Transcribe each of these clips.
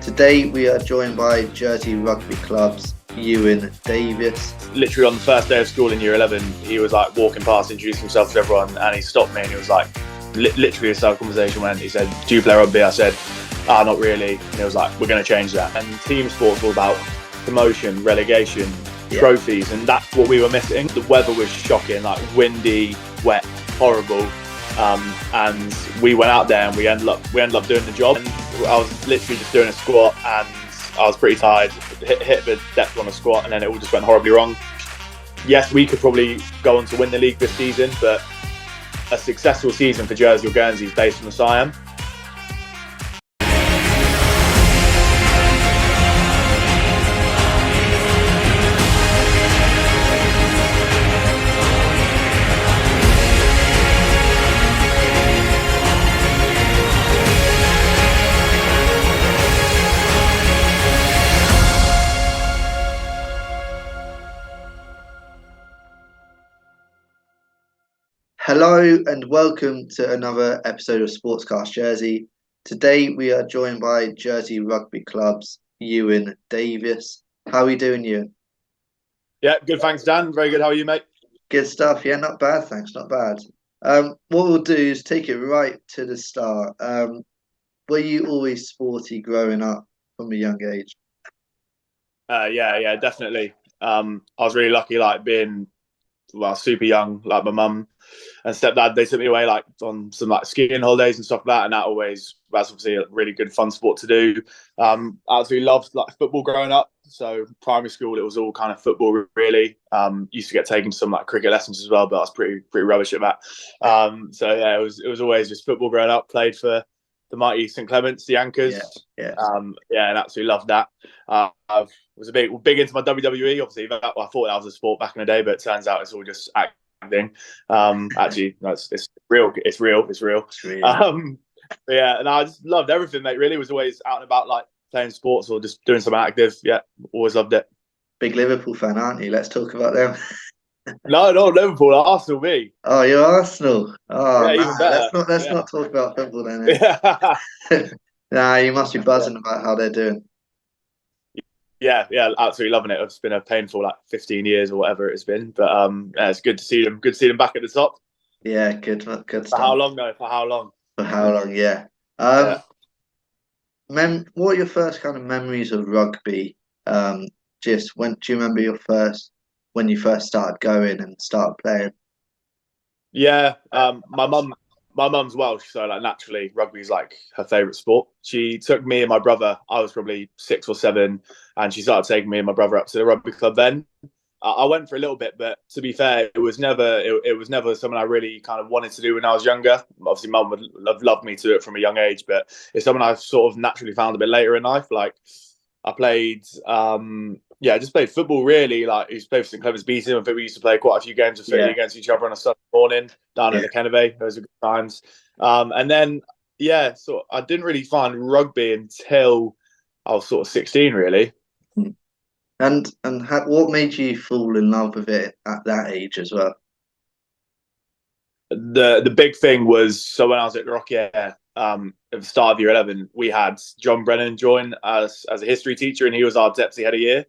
Today we are joined by Jersey Rugby Club's Ewan Davies. Literally on the first day of school in year 11, he was like walking past, introducing himself to everyone, and he stopped me and he was like, literally a style conversation went, he said, "Do you play rugby?" I said, "Not really." And he was like, "We're going to change that." And team sports all about promotion, relegation, trophies, and that's what we were missing. The weather was shocking, like windy, wet, horrible. And we went out there and we ended up doing the job. And I was literally just doing a squat and I was pretty tired, hit the depth on a squat, and then it all just went horribly wrong. Yes, we could probably go on to win the league this season, but a successful season for Jersey or Guernsey is based on the Siam. Hello and welcome to another episode of Sportscast Jersey. Today we are joined by Jersey Rugby Club's Ewan Davies. How are we doing, Ewan? Yeah, good, thanks, Dan. Very good. How are you, mate? Good stuff. Yeah, not bad, thanks. Not bad. What we'll do is take it right to the start. Were you always sporty growing up from a young age? Yeah, definitely. I was really lucky, like being super young, like my mum and stepdad, they took me away like on some like skiing holidays and stuff like that, and that's obviously a really good fun sport to do. I absolutely loved like football growing up, so primary school it was all kind of football really. Used to get taken to some like cricket lessons as well, but I was pretty rubbish at that. So yeah, it was always just football growing up. Played for the mighty St Clement's, the Anchors. Yeah. And absolutely loved that. I was a big into my WWE. Obviously, I thought that was a sport back in the day, but it turns out it's all just acting. Actually, no, it's real. It's real. But yeah, and I just loved everything, mate. Really, was always out and about, like playing sports or just doing something active. Yeah, always loved it. Big Liverpool fan, aren't you? Let's talk about them. No, Liverpool, Arsenal, me. Oh, you're Arsenal. Oh, yeah, man. even better. Let's not talk about football then. Nah, you must be buzzing about how they're doing. Yeah, absolutely loving it. It's been a painful like 15 years or whatever it's been, but yeah, it's good to see them. Good to see them back at the top. Yeah, good stuff. For how long though? For how long? For how long? Yeah. What are your first kind of memories of rugby? Just when do you remember when you first started going and started playing? Yeah, my mum's Welsh, so like naturally rugby is like her favourite sport. She took me and my brother. I was probably 6 or 7, and she started taking me and my brother up to the rugby club. Then I went for a little bit, but to be fair, it was never something I really kind of wanted to do when I was younger. Obviously, mum would have loved me to do it from a young age, but it's something I sort of naturally found a bit later in life. Like I played, I just played football really. Like I used to play for St Clement's Beaton. I think we used to play quite a few games of footy against each other on a Sunday morning down at the Kennebay. Those were good times. And then so I didn't really find rugby until I was sort of 16, really. And what made you fall in love with it at that age as well? The big thing was, so when I was at the Rocky Air, at the start of year 11, we had John Brennan join us as a history teacher, and he was our deputy head of year.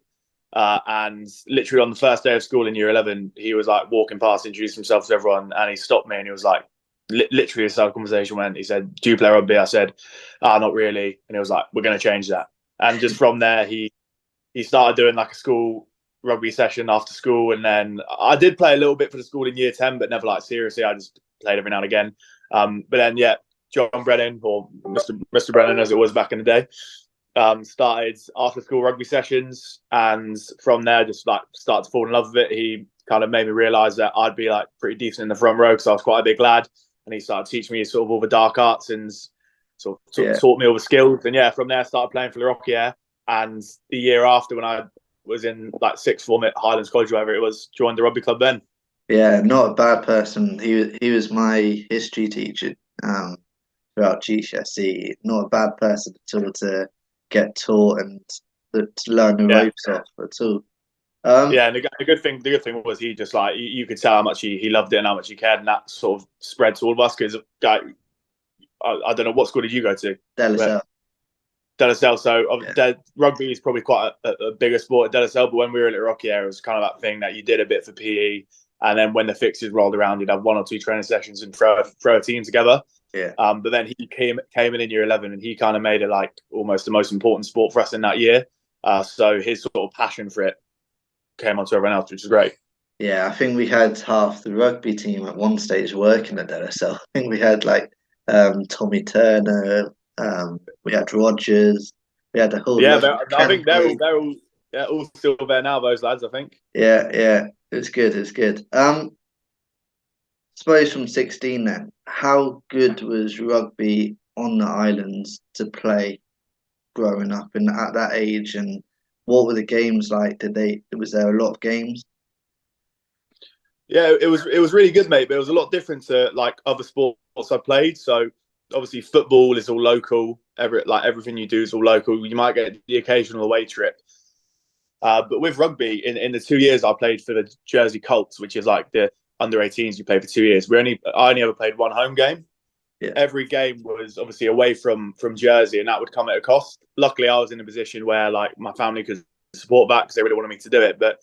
And literally on the first day of school in year 11, he was like walking past, introducing himself to everyone, and he stopped me and he was like, literally a style conversation went, he said, "Do you play rugby?" I said, "Not really." And he was like, "We're going to change that." And just from there, he started doing like a school rugby session after school. And then I did play a little bit for the school in year 10, but never like seriously. I just played every now and again. But then, John Brennan, or Mr. Brennan as it was back in the day, started after school rugby sessions. And from there, just like started to fall in love with it. He kind of made me realise that I'd be like pretty decent in the front row because I was quite a big lad. And he started teaching me sort of all the dark arts and sort of taught me all the skills. And from there, I started playing for the Rocky Air. And the year after, when I was in like sixth form at Highlands College, whatever it was, joined the rugby club then. Yeah, not a bad person. He was my history teacher throughout GCSE. Not a bad person at all to get taught and to learn the ropes off at all. And the good thing was he just like you could tell how much he loved it and how much he cared, and that sort of spread to all of us. Because I don't know, what school did you go to? De La Salle. De La Salle. So Yeah. rugby is probably quite a bigger sport at De La Salle, but when we were at Rocky Air, it was kind of that thing that you did a bit for PE, and then when the fixes rolled around, you'd have 1 or 2 training sessions and throw a team together. Yeah. But then he came in year 11, and he kind of made it like almost the most important sport for us in that year. So his sort of passion for it came onto everyone else, which is great. Yeah, I think we had half the rugby team at one stage working at NSL. I think we had like Tommy Turner, we had Rogers, we had a whole Yeah, lot of I think Kempe. they're all still there now. Those lads, I think. Yeah, yeah, it's good, it's good. Suppose from 16 then, how good was rugby on the islands to play growing up and at that age, and what were the games like? Was there a lot of games? Yeah, it was really good, mate. But it was a lot different to like other sports I played. So obviously, football is all local. Everything you do is all local. You might get the occasional away trip, but with rugby, in the 2 years I played for the Jersey Colts, which is like the under-18s you play for 2 years. I only ever played one home game. Yeah, Every game was obviously away from Jersey, and that would come at a cost. Luckily, I was in a position where like my family could support that because they really wanted me to do it. But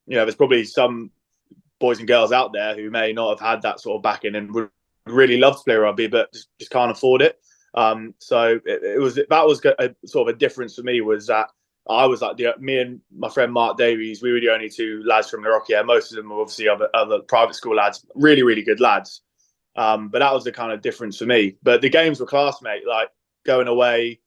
there's probably some boys and girls out there who may not have had that sort of backing and would really love to play rugby, but just can't afford it. So it was a sort of a difference for me was that I was like me and my friend Mark Davies, we were the only 2 lads from the Rocky Air. Most of them were obviously other private school lads, really, really good lads. But that was the kind of difference for me. But the games were class, mate. Like going away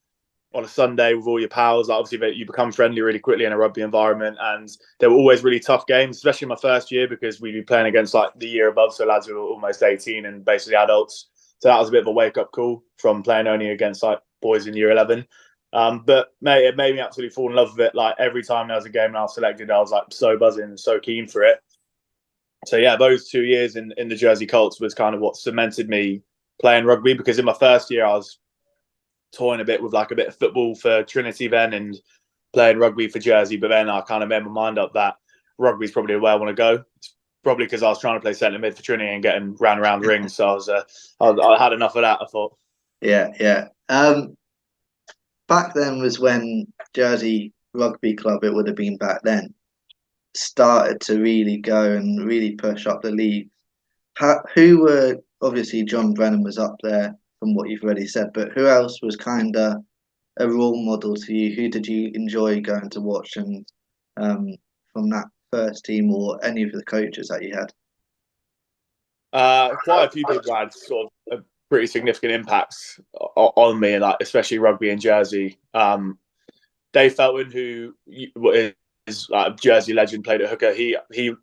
on a Sunday with all your pals, like obviously you become friendly really quickly in a rugby environment, and they were always really tough games, especially my first year because we'd be playing against like the year above, so lads who were almost 18 and basically adults. So that was a bit of a wake up call from playing only against like boys in year 11. But mate, it made me absolutely fall in love with it. Like every time there was a game and I was selected, I was like so buzzing and so keen for it. So yeah, those 2 years in the Jersey Colts was kind of what cemented me playing rugby, because in my first year I was toying a bit with like a bit of football for Trinity then and playing rugby for Jersey, but then I kind of made my mind up that rugby is probably where I want to go. It's probably because I was trying to play centre mid for Trinity and getting round around the ring, so I had enough of that, I thought. yeah, yeah. Back then was when Jersey Rugby Club, it would have been back then, started to really go and really push up the league. Who were obviously John Brennan was up there from what you've already said, but who else was kind of a role model to you? Who did you enjoy going to watch, and um, from that first team or any of the coaches that you had? Quite a few people had sort of a pretty significant impacts on me, and like especially rugby in Jersey. Dave Felton, who is like a Jersey legend, played at hooker. He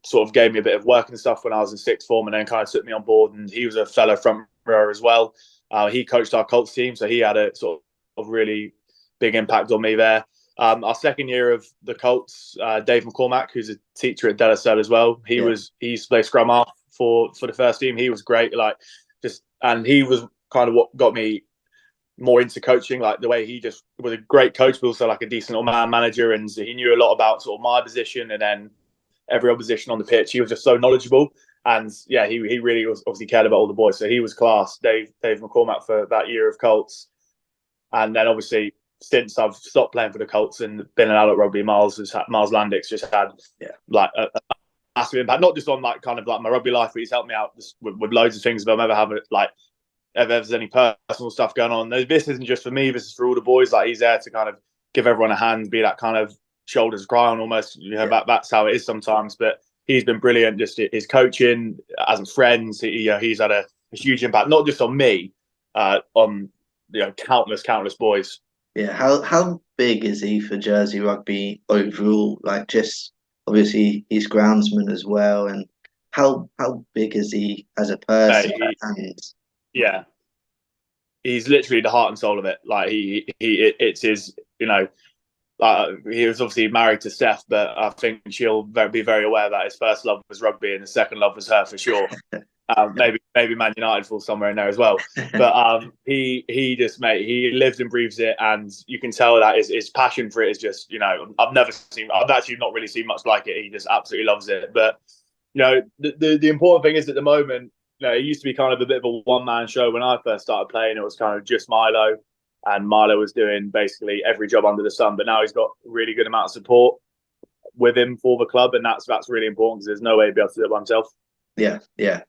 sort of gave me a bit of work and stuff when I was in sixth form, and then kind of took me on board. And he was a fellow front rower as well. He coached our Colts team, so he had a sort of really big impact on me there. Our second year of the Colts, Dave McCormack, who's a teacher at De La Salle as well. He used to play scrum half for the first team. He was great, and he was kind of what got me more into coaching, like the way he just was a great coach, but also like a decent man manager, and he knew a lot about sort of my position and then every other position on the pitch. He was just so knowledgeable, and yeah, he really was obviously cared about all the boys, so he was class. Dave McCormack for that year of Colts, and then obviously since I've stopped playing for the Colts and been an adult rugby, Miles Landix just had like a massive impact, not just on like kind of like my rugby life, but he's helped me out with loads of things. If I'm ever having like if there's any personal stuff going on, this isn't just for me. This is for all the boys. Like he's there to kind of give everyone a hand, be that kind of shoulders to cry on almost. That's how it is sometimes. But he's been brilliant. Just his coaching as a friend. He's had a huge impact, not just on me, on countless boys. Yeah, how big is he for Jersey Rugby overall? Like, just obviously he's groundsman as well, and how big is he as a person? Yeah, he's literally the heart and soul of it. Like it's his. He was obviously married to Steph, but I think she'll be very aware that his first love was rugby and his second love was her for sure. Maybe Man United falls somewhere in there as well. But he just, mate, he lives and breathes it, and you can tell that his passion for it is just, I've actually not really seen much like it. He just absolutely loves it. But the important thing is at the moment, it used to be kind of a bit of a one-man show when I first started playing. It was kind of just Milo, and Milo was doing basically every job under the sun. But now he's got a really good amount of support with him for the club, and that's really important because there's no way he'd be able to do it by himself. Yeah, yeah.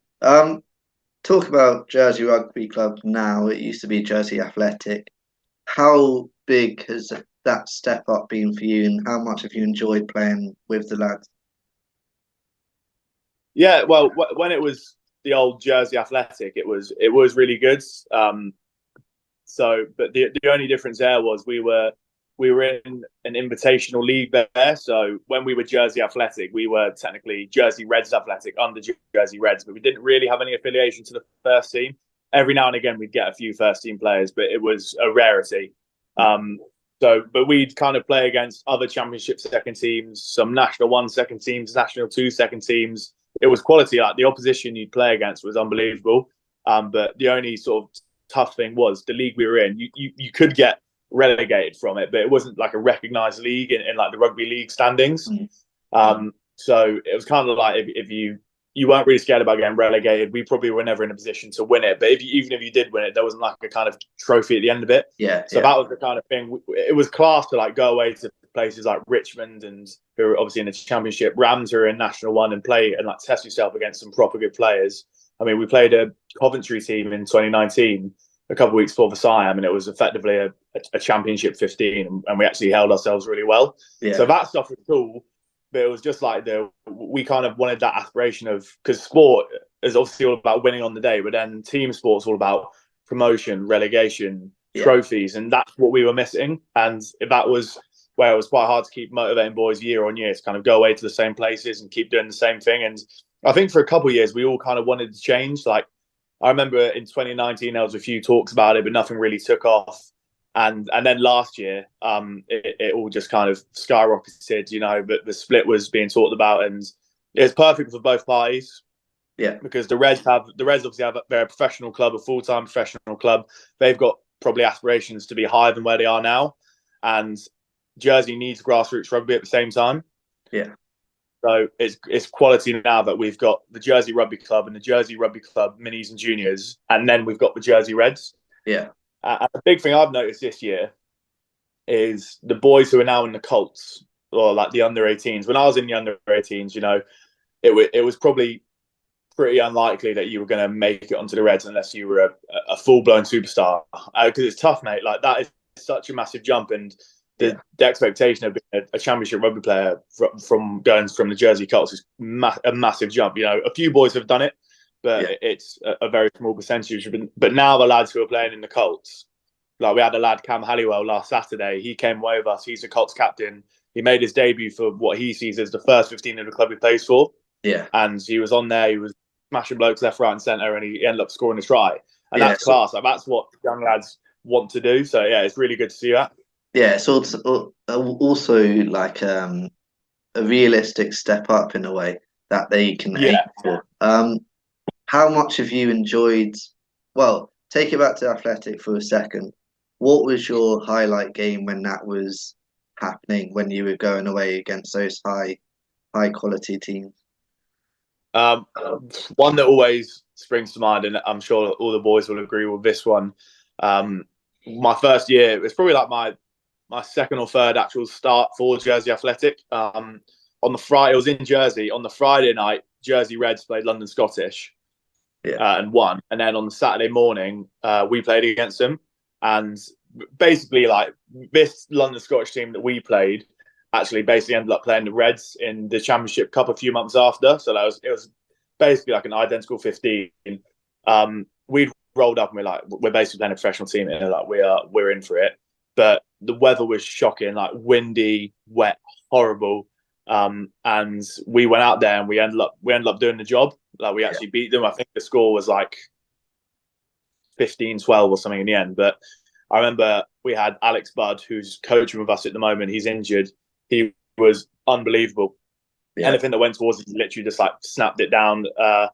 Talk about Jersey Rugby Club now. It used to be Jersey Athletic. How big has that step up been for you, and how much have you enjoyed playing with the lads? Yeah, well, when it was the old Jersey Athletic, it was really good. But the only difference there was we were in an invitational league there. So when we were Jersey Athletic, we were technically Jersey Reds Athletic under Jersey Reds, but we didn't really have any affiliation to the first team. Every now and again, we'd get a few first team players, but it was a rarity. But we'd kind of play against other Championship second teams, some National 1 second teams, National 2 second teams. It was quality. Like the opposition you'd play against was unbelievable. But the only sort of tough thing was the league we were in. You could get relegated from it, but it wasn't like a recognised league in like the rugby league standings. So it was kind of like if you weren't really scared about getting relegated, we probably were never in a position to win it. But even if you did win it, there wasn't like a kind of trophy at the end of it. So that was the kind of thing. It was class to like go away to places like Richmond and who are obviously in the Championship, Rams who are in National 1 and play and like test yourself against some proper good players. I mean, we played a Coventry team in 2019, a couple of weeks before the Siam, and it was effectively a Championship 15, and we actually held ourselves really well. So that stuff was cool, but it was just like we kind of wanted that aspiration of, because sport is obviously all about winning on the day, but then team sport's all about promotion, relegation, trophies, and that's what we were missing. And that was where it was quite hard to keep motivating boys year on year to kind of go away to the same places and keep doing the same thing. And I think for a couple of years, we all kind of wanted to change. Like, I remember in 2019, there was a few talks about it, but nothing really took off. And then last year, it all just kind of skyrocketed, but the split was being talked about, and it's perfect for both parties. Yeah. Because the Reds obviously they're a professional club, a full-time professional club. They've got probably aspirations to be higher than where they are now. And Jersey needs grassroots rugby at the same time. Yeah. So it's quality now that we've got the Jersey Rugby Club and the Jersey Rugby Club minis and juniors, and then we've got the Jersey Reds. Yeah. And the big thing I've noticed this year is the boys who are now in the Colts, or like the under 18s. When I was in the under 18s, it was probably pretty unlikely that you were going to make it onto the Reds unless you were a full-blown superstar. Because it's tough, mate. Like, that is such a massive jump, and the expectation of being a Championship rugby player from going from the Jersey Colts is a massive jump. A few boys have done it, but it's a very small percentage. But now the lads who are playing in the Colts, like we had a lad, Cam Halliwell, last Saturday. He came away with us. He's a Colts captain. He made his debut for what he sees as the first 15 of the club he plays for. Yeah. And he was on there. He was smashing blokes left, right and centre, and he ended up scoring a try. And that's class. Like, that's what young lads want to do. So, yeah, it's really good to see that. Yeah, it's also like a realistic step up in a way that they can aim for. How much have you enjoyed? Well, take it back to Athletic for a second. What was your highlight game when that was happening? When you were going away against those high quality teams? One that always springs to mind, and I'm sure all the boys will agree with this one. My first year, it was probably like my second or third actual start for Jersey Athletic. On the Friday, I was in Jersey. On the Friday night, Jersey Reds played London Scottish and won. And then on the Saturday morning, we played against them. And basically, like, this London Scottish team that we played actually basically ended up playing the Reds in the Championship Cup a few months after. So it was basically like an identical 15. We'd rolled up and we're basically playing a professional team, and like we're in for it. But the weather was shocking, like windy, wet, horrible. And we went out there and we ended up doing the job. Like, we actually beat them. I think the score was like 15-12 or something in the end. But I remember we had Alex Budd, who's coaching with us at the moment. He's injured. He was unbelievable. Yeah. Anything that went towards it, he literally just like snapped it down. That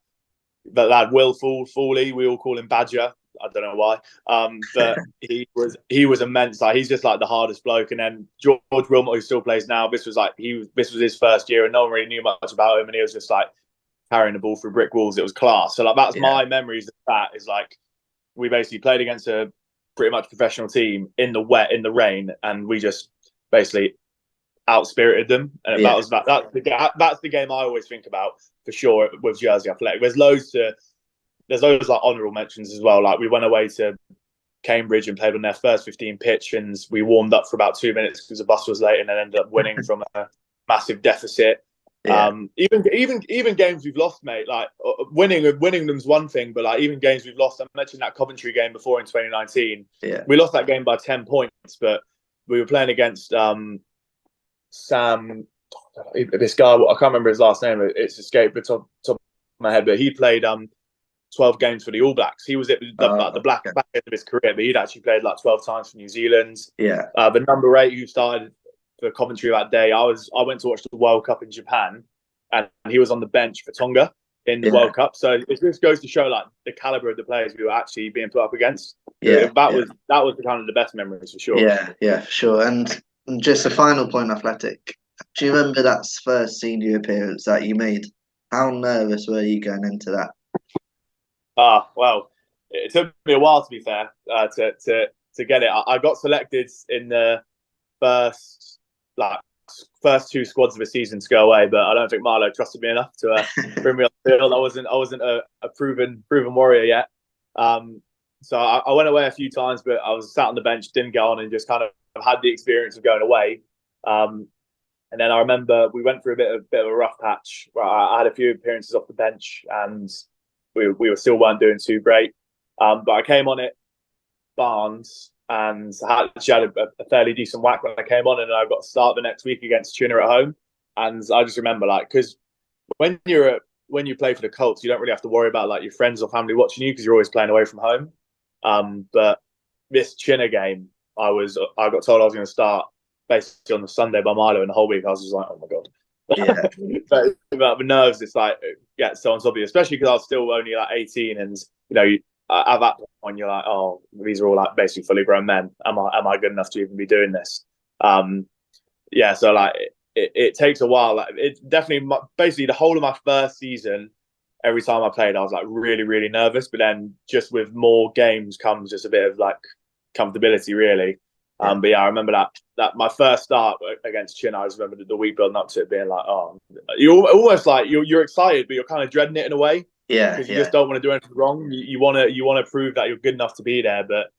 lad Will Foley, we all call him Badger. I don't know why, but he was immense. Like, he's just like the hardest bloke. And then George Wilmot, who still plays now, this was his first year, and no one really knew much about him, and he was just like carrying the ball through brick walls. It was class. So like, that's my memories of that. Is like, we basically played against a pretty much professional team in the wet, in the rain, and we just basically outspirited them. And Yeah. that's the game I always think about for sure with Jersey Athletic. There's loads like honourable mentions as well. Like we went away to Cambridge and played on their first 15 pitch, and we warmed up for about 2 minutes because the bus was late, and then ended up winning from a massive deficit. Yeah. Even games we've lost, mate. Like winning them's one thing, but like even games we've lost. I mentioned that Coventry game before in 2019. Yeah. We lost that game by 10 points, but we were playing against Sam. This guy, I can't remember his last name. It's escaped the top of my head, but he played 12 games for the All Blacks. He was at the back end of his career, but he'd actually played like 12 times for New Zealand. Yeah. The number 8 who started for Coventry that day, I went to watch the World Cup in Japan, and he was on the bench for Tonga in the World Cup. So it just goes to show like the caliber of the players we were actually being put up against. Yeah, that was kind of the best memories for sure. Yeah, for sure. And just a final point, Athletic. Do you remember that first senior appearance that you made? How nervous were you going into that? Well, it took me a while, to be fair, to get it. I got selected in the first 2 squads of a season to go away, but I don't think Marlo trusted me enough to bring me on the field. I wasn't a proven warrior yet. So I went away a few times, but I was sat on the bench, didn't get on, and just kind of had the experience of going away. And then I remember we went through a bit of a rough patch where I had a few appearances off the bench, and we weren't doing too great. But I came on at Barnes, and I had a fairly decent whack when I came on, and I got to start the next week against Tuna at home. And I just remember, like, because when you play for the Colts, you don't really have to worry about like your friends or family watching you because you're always playing away from home. But this China game, I got told I was going to start basically on the Sunday by Milo, and the whole week I was just like, oh my god. Yeah. But the nerves, it's like so on top of you, especially because I was still only like 18, and at that point you're like, oh, these are all like basically fully grown men. Am I good enough to even be doing this? So like it takes a while. Like it definitely, basically the whole of my first season, every time I played, I was like really, really nervous. But then just with more games comes just a bit of like comfortability, really. But yeah, I remember that my first start against Chin, I just remember the week building up to it being like, oh, you're almost like you're excited, but you're kind of dreading it in a way. Yeah, because you just don't want to do anything wrong. You want to prove that you're good enough to be there, but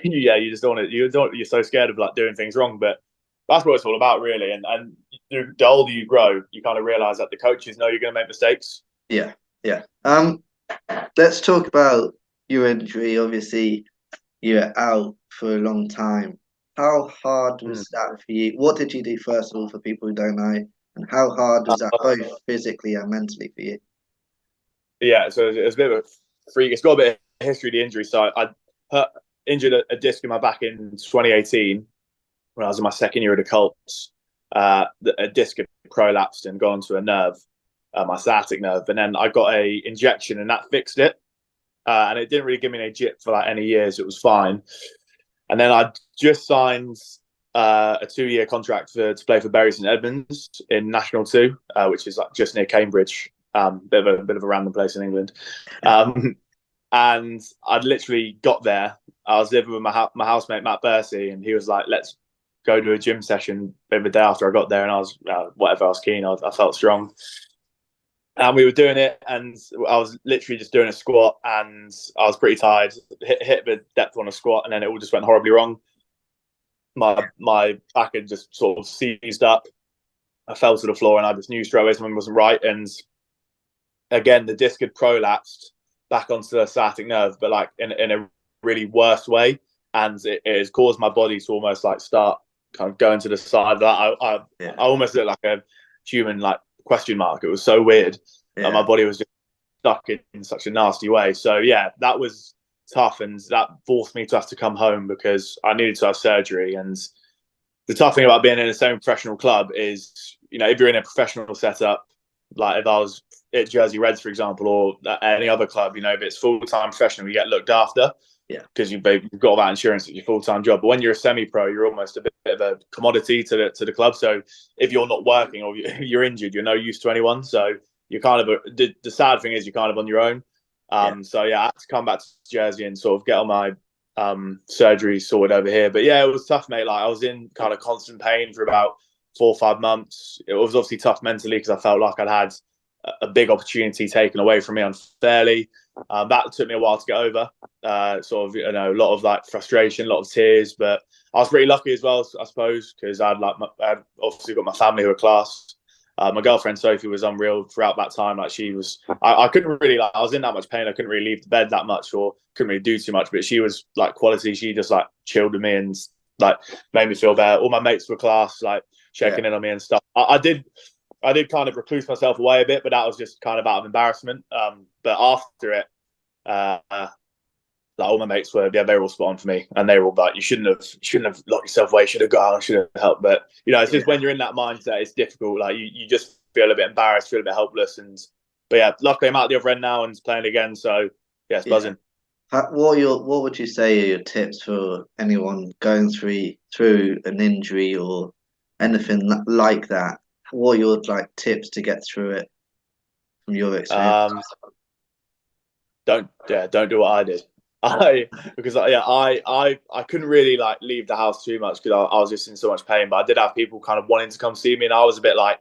you just don't want to. You're so scared of like doing things wrong. But that's what it's all about, really. And the older you grow, you kind of realize that the coaches know you're going to make mistakes. Yeah. Let's talk about your injury. Obviously, you're out for a long time. How hard was that for you? What did you do, first of all, for people who don't know? And how hard was that both physically and mentally for you? Yeah, so it's a bit of a freak. It's got a bit of history of the injury. So I injured a disc in my back in 2018 when I was in my second year at the Colts. A disc had prolapsed and gone to a nerve, my sciatic nerve. And then I got a injection and that fixed it. And it didn't really give me an jip for like any years. It was fine. And then I just signed a 2-year contract to play for Bury St Edmunds in National 2, which is like just near Cambridge, bit of a random place in England. And I'd literally got there. I was living with my housemate Matt Bursey, and he was like, "Let's go to a gym session." The day after I got there, and I was whatever. I was keen. I felt strong. And we were doing it, and I was literally just doing a squat, and I was pretty tired. Hit the depth on a squat, and then it all just went horribly wrong. My back had just sort of seized up. I fell to the floor, and I just knew straight away something wasn't right. And again, the disc had prolapsed back onto the sciatic nerve, but like in a really worse way, and it has caused my body to almost like start kind of going to the side. I almost looked like a human like question mark. It was so weird. And my body was just stuck in such a nasty way. So yeah, that was tough, and that forced me to have to come home because I needed to have surgery. And the tough thing about being in the same professional club is, if you're in a professional setup, like if I was at Jersey Reds, for example, or any other club, if it's full-time professional, you get looked after. Yeah, because you've got all that insurance at your full-time job. But when you're a semi-pro, you're almost a bit of a commodity to the club. So if you're not working or you're injured, you're no use to anyone. So you're kind of the sad thing is you're kind of on your own. So yeah, I had to come back to Jersey and sort of get on my surgery sorted over here. But yeah, it was tough, mate. Like I was in kind of constant pain for about 4 or 5 months. It was obviously tough mentally because I felt like I'd had a big opportunity taken away from me unfairly. That took me a while to get over. Sort of, a lot of like frustration, a lot of tears. But I was pretty lucky as well, I suppose, because I'd obviously got my family who were class. My girlfriend Sophie was unreal throughout that time. Like she was, I couldn't really I was in that much pain. I couldn't really leave the bed that much, or couldn't really do too much. But she was like quality. She just like chilled with me and like made me feel better. All my mates were class, like checking in on me and stuff. I did kind of recluse myself away a bit, but that was just kind of out of embarrassment. But after it, like all my mates were, they were all spot on for me, and they were all like, "You shouldn't have locked yourself away. You should have gone. I should have helped." But it's just when you're in that mindset, it's difficult. Like you just feel a bit embarrassed, feel a bit helpless, but yeah, luckily I'm out the other end now and playing again. So yeah, it's buzzing. What would you say are your tips for anyone going through an injury or anything like that? What are your like tips to get through it from your experience? Don't do what I did. I couldn't really like leave the house too much because I was just in so much pain. But I did have people kind of wanting to come see me, and I was a bit like,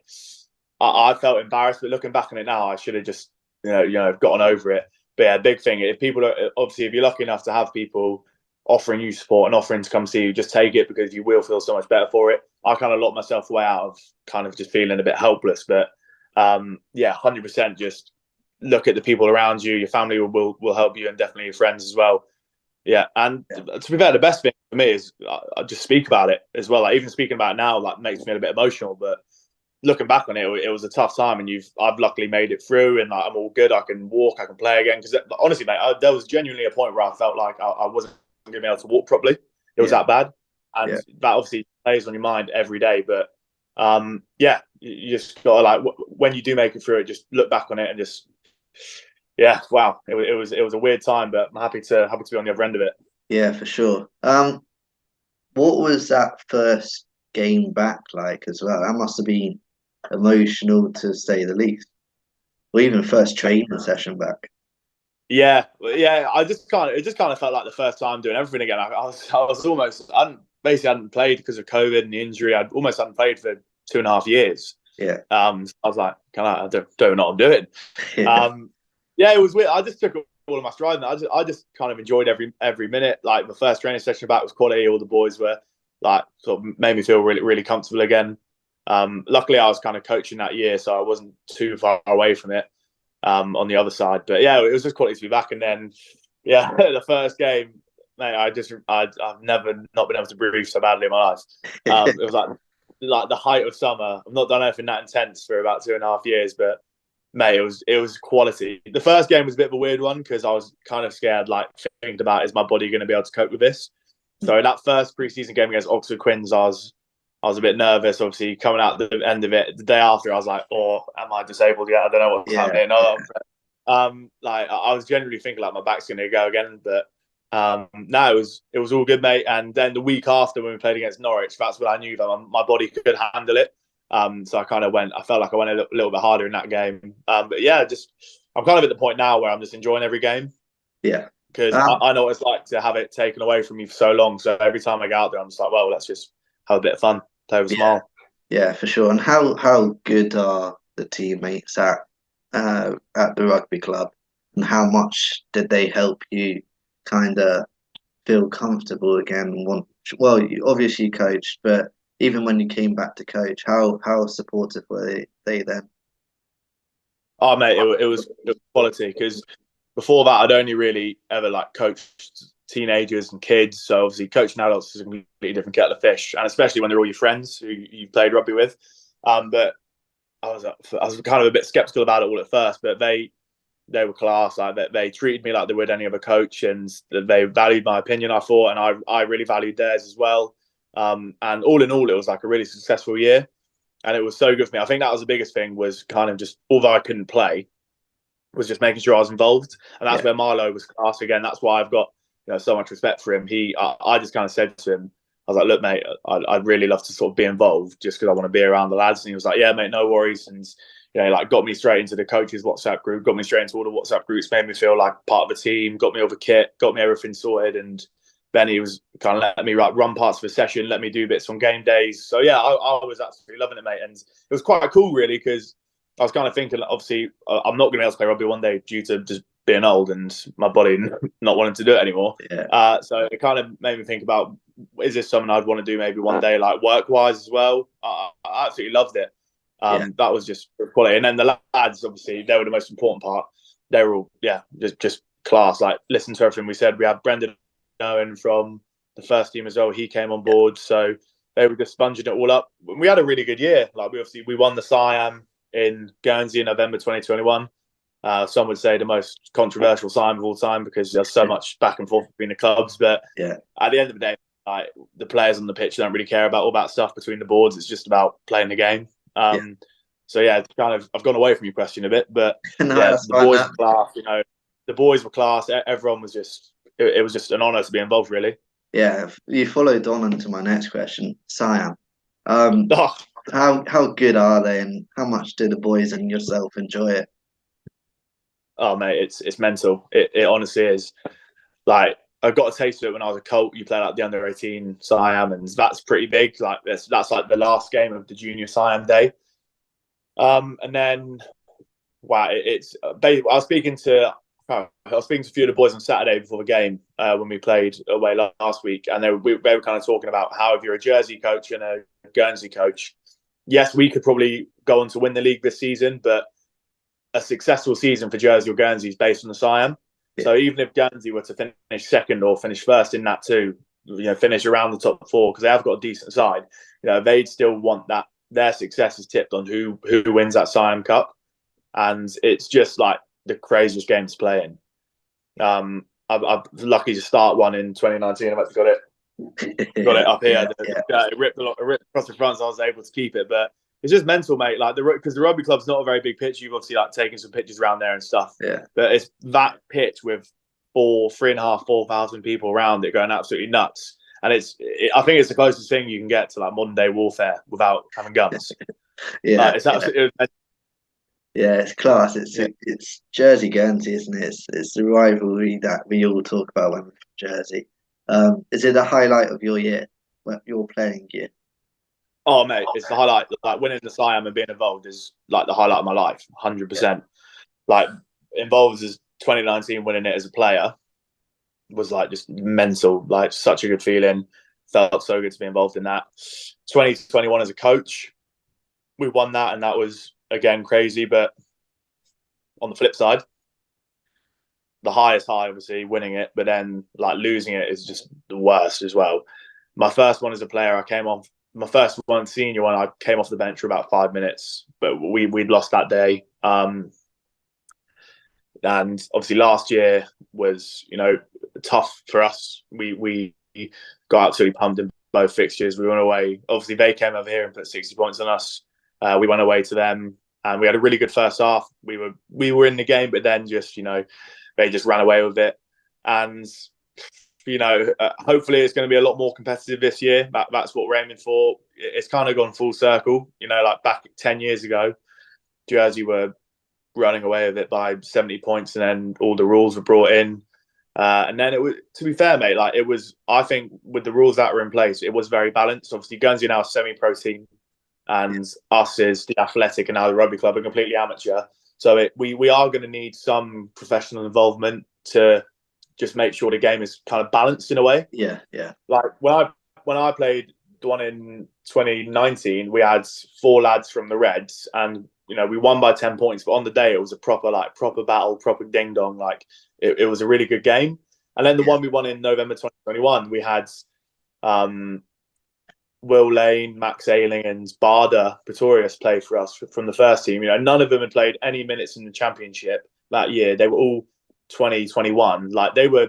I felt embarrassed. But looking back on it now, I should have just gotten over it. But yeah, big thing. If people are obviously, if you're lucky enough to have people offering you support and offering to come see you, just take it because you will feel so much better for it. I kind of locked myself away out of kind of just feeling a bit helpless. But 100% just look at the people around you. Your family will help you, and definitely your friends as well. Yeah, and to be fair, the best thing for me is I just speak about it as well. Like even speaking about it now, like makes me a bit emotional. But looking back on it, it was a tough time, and I've luckily made it through, and like, I'm all good. I can walk, I can play again. Because honestly, mate, there was genuinely a point where I felt like I wasn't going to be able to walk properly. It was that bad, and that obviously plays on your mind every day. But you just gotta like when you do make it through it, just look back on it and just. Yeah, wow. It was a weird time, but I'm happy to be on the other end of it. Yeah, for sure. What was that first game back like as well? That must have been emotional to say the least. Or even first training session back. Yeah. It just kind of felt like the first time doing everything again. I was almost basically hadn't played because of COVID and the injury. I almost hadn't played for 2.5 years. Yeah. I was like, I don't know what I'm doing. Yeah. It was weird. I just took all of my stride. I just kind of enjoyed every minute. Like the first training session back was quality. All the boys were like sort of made me feel really, really comfortable again. Luckily, I was kind of coaching that year, so I wasn't too far away from it on the other side. But yeah, it was just quality to be back. And then the first game, mate, I've never not been able to breathe so badly in my life. It was like the height of summer. I've not done anything that intense for about 2.5 years, but mate, it was quality. The first game was a bit of a weird one because I was kind of scared, like thinking about is my body going to be able to cope with this. So that first preseason game against Oxford Quins, I was a bit nervous. Obviously, coming out the end of it, the day after, I was like, "Oh, am I disabled yet? I don't know what's happening." Like I was generally thinking like my back's going to go again, but no, it was all good, mate. And then the week after when we played against Norwich, that's when I knew that my body could handle it. So I felt like I went a little bit harder in that game. But yeah, I'm kind of at the point now where I'm just enjoying every game. Yeah. Because I know what it's like to have it taken away from me for so long. So every time I go out there, I'm just like, well, let's just have a bit of fun, play with a smile. Yeah, for sure. And how good are the teammates at the rugby club, and how much did they help you kind of feel comfortable again? Well, you obviously coached, but even when you came back to coach, how supportive were they then? Oh, mate, it was quality because before that, I'd only really ever like coached teenagers and kids. So obviously, coaching adults is a completely different kettle of fish, and especially when they're all your friends who you played rugby with. But I was kind of a bit skeptical about it all at first, but they were class. Like they treated me like they would any other coach, and they valued my opinion. I thought, and I really valued theirs as well. And all in all, it was like a really successful year, and it was so good for me. I think that was the biggest thing was kind of just although I couldn't play, was just making sure I was involved, and that's where Milo was class again. That's why I've got so much respect for him. I just kind of said to him, I was like, look, mate, I'd really love to sort of be involved just because I want to be around the lads. And he was like, yeah, mate, no worries. And like got me straight into the coaches WhatsApp group, got me straight into all the WhatsApp groups, made me feel like part of the team, got me over kit, got me everything sorted, and Benny was kind of letting me run parts of a session, let me do bits on game days. So yeah, I was absolutely loving it, mate. And it was quite cool, really, because I was kind of thinking, obviously, I'm not going to be able to play rugby one day due to just being old and my body not wanting to do it anymore. Yeah. So it kind of made me think about, is this something I'd want to do maybe one day, like work-wise as well? I absolutely loved it. That was just quality. And then the lads, obviously, they were the most important part. They were all, just class. Like, listen to everything we said. We had Brendan Owen from the first team as well. He came on board. So they were just sponging it all up. We had a really good year. Like, we won the Siam in Guernsey in November 2021. Some would say the most controversial Siam of all time because there's so much back and forth between the clubs. But at the end of the day, like, the players on the pitch don't really care about all that stuff between the boards. It's just about playing the game. So yeah, it's kind of, I've gone away from your question a bit, but the boys were class. The boys were class. Everyone was just, it was just an honour to be involved, really. Yeah, you followed on into my next question, Siam. How good are they, and how much do the boys and yourself enjoy it? Oh mate, it's mental. It honestly is. Like, I got a taste of it when I was a colt. You play like the under-18 Siam, and that's pretty big. Like, that's like the last game of the junior Siam day. And then, wow, it's I was speaking to a few of the boys on Saturday before the game when we played away last week, and they were kind of talking about how, if you're a Jersey coach and a Guernsey coach, yes, we could probably go on to win the league this season, but a successful season for Jersey or Guernsey is based on the Siam. So even if Guernsey were to finish second or finish first in that too, finish around the top four, because they have got a decent side, they'd still want that their success is tipped on who wins that Siam Cup, and it's just like the craziest game to play in. I'm lucky to start one in 2019. I've actually got it up here. It ripped across the front, so I was able to keep it. But it's just mental, mate. Like, because the rugby club's not a very big pitch. You've obviously like taken some pictures around there and stuff. Yeah. But it's that pitch with 4,500 people around it going absolutely nuts. And I think it's the closest thing you can get to like modern day warfare without having guns. It's absolutely. Yeah, it's class. It's Jersey Guernsey, isn't it? It's the rivalry that we all talk about when we're from Jersey. Is it the highlight of your year, your playing year? Oh mate, it's the highlight. Like, winning the Siam and being involved is like the highlight of my life, 100%. Like, involved as 2019, winning it as a player was like just mental. Like, such a good feeling. Felt so good to be involved in that. 2021 as a coach, we won that, and that was again crazy. But on the flip side, the highest high, obviously winning it, but then like losing it is just the worst as well. My first one as a player, my first one, senior one, I came off the bench for about 5 minutes, but we'd lost that day. And obviously last year was, tough for us. We got absolutely pumped in both fixtures. We went away. Obviously they came over here and put 60 points on us. We went away to them, and we had a really good first half. We were in the game, but then just, they just ran away with it. And hopefully it's going to be a lot more competitive this year. That's what we're aiming for. It's kind of gone full circle. Like back 10 years ago, Jersey were running away with it by 70 points, and then all the rules were brought in. And then it was, to be fair, mate, like, it was, I think with the rules that were in place, it was very balanced. Obviously, Guernsey now a semi-pro team, and us is the athletic and now the rugby club are completely amateur. So we are going to need some professional involvement to just make sure the game is kind of balanced in a way. Yeah. Like, when I played the one in 2019, we had 4 lads from the Reds, and we won by 10 points. But on the day, it was a proper battle, proper ding dong. Like, it was a really good game. And then the one we won in November 2021, we had Will Lane, Max Ayling, and Barda Pretorius play for us from the first team. None of them had played any minutes in the championship that year. They were all 2021. Like, they were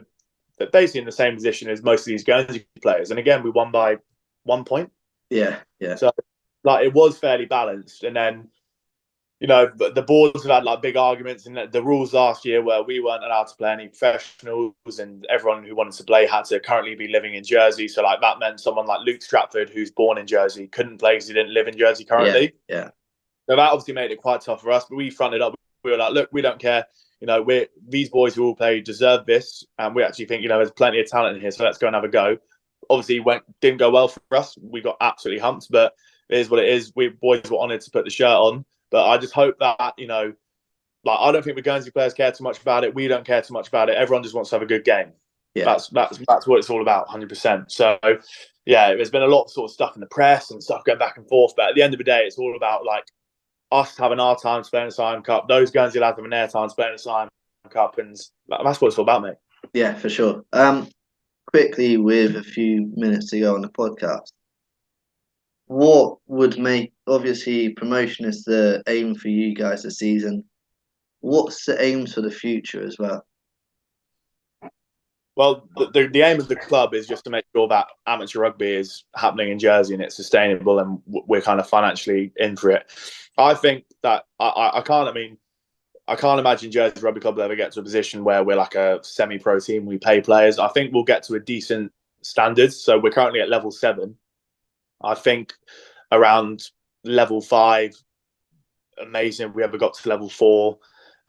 basically in the same position as most of these Guernsey players. And again, we won by 1 point. Yeah. So, like, it was fairly balanced. And then, the boards have had like big arguments, and the rules last year where we weren't allowed to play any professionals, and everyone who wanted to play had to currently be living in Jersey. So like, that meant someone like Luke Stratford, who's born in Jersey, couldn't play because he didn't live in Jersey currently. Yeah. So that obviously made it quite tough for us, but we fronted up. we were like, look, we don't care. These boys who all play deserve this, and we actually think there's plenty of talent in here, so let's go and have a go. Obviously, didn't go well for us. We got absolutely humped, but it is what it is. We boys were honoured to put the shirt on, but I just hope that I don't think the Guernsey players care too much about it. We don't care too much about it. Everyone just wants to have a good game. Yeah, that's what it's all about, 100%. So yeah, there's been a lot of sort of stuff in the press and stuff going back and forth, but at the end of the day, it's all about us having our time to play in the Siam Cup, those Guernsey lads having their time to play in the Siam Cup, and that's what it's all about, mate. Yeah, for sure. Quickly, with a few minutes to go on the podcast, what would make, obviously promotion is the aim for you guys this season. What's the aims for the future as well? Well, the aim of the club is just to make sure that amateur rugby is happening in Jersey and it's sustainable, and we're kind of financially in for it. I think that I can't imagine Jersey Rugby Club will ever get to a position where we're like a semi-pro team. We pay players. I think we'll get to a decent standard. So we're currently at level 7. I think around level 5, amazing if we ever got to level 4.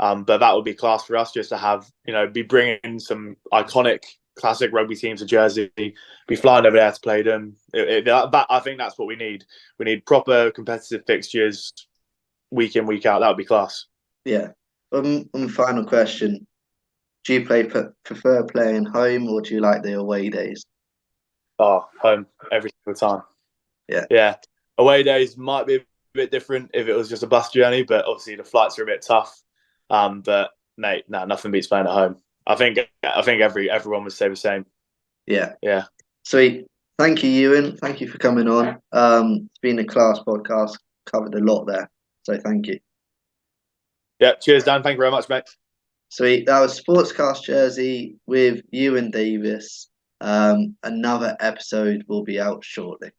But that would be class for us, just to have, be bringing some iconic classic rugby teams to Jersey, be flying over there to play them. I think that's what we need. We need proper competitive fixtures week in, week out. That would be class. Yeah. Final question. Do you prefer playing home, or do you like the away days? Oh, home every single time. Yeah. Away days might be a bit different if it was just a bus journey, but obviously the flights are a bit tough. But mate, nothing beats playing at home. I think everyone would say the same. Yeah. Sweet. Thank you, Ewan. Thank you for coming on. It's been a class podcast. Covered a lot there, so thank you. Yeah, cheers, Dan. Thank you very much, mate. Sweet. That was Sportscast Jersey with Ewan Davies. Another episode will be out shortly.